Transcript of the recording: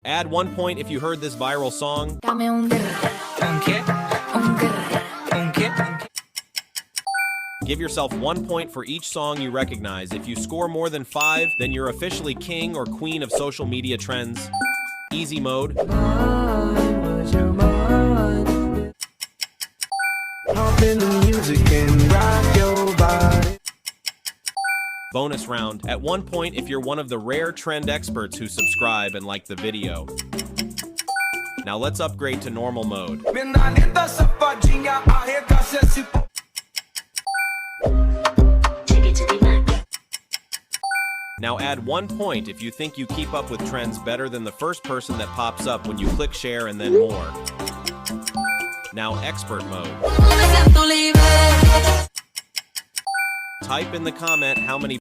Add 1 point if you heard this viral song. Dame un guerrero, ¿Un qué? un guerrero. ¿Un qué? Give yourself 1 point for each song you recognize. If you score more than 5, then you're officially king or queen of social media trends. Easy mode. Hop in the music and rock your body. Bonus round. At 1 point if you're one of the rare trend experts who subscribe and like the video. Now let's upgrade to normal mode. Minha linda safadinha, arregaça esse pau. Take it to the max. Now add 1 point if you think you keep up with trends better than the first person that pops up when you click share and then more. Now expert mode. Type in the comment how many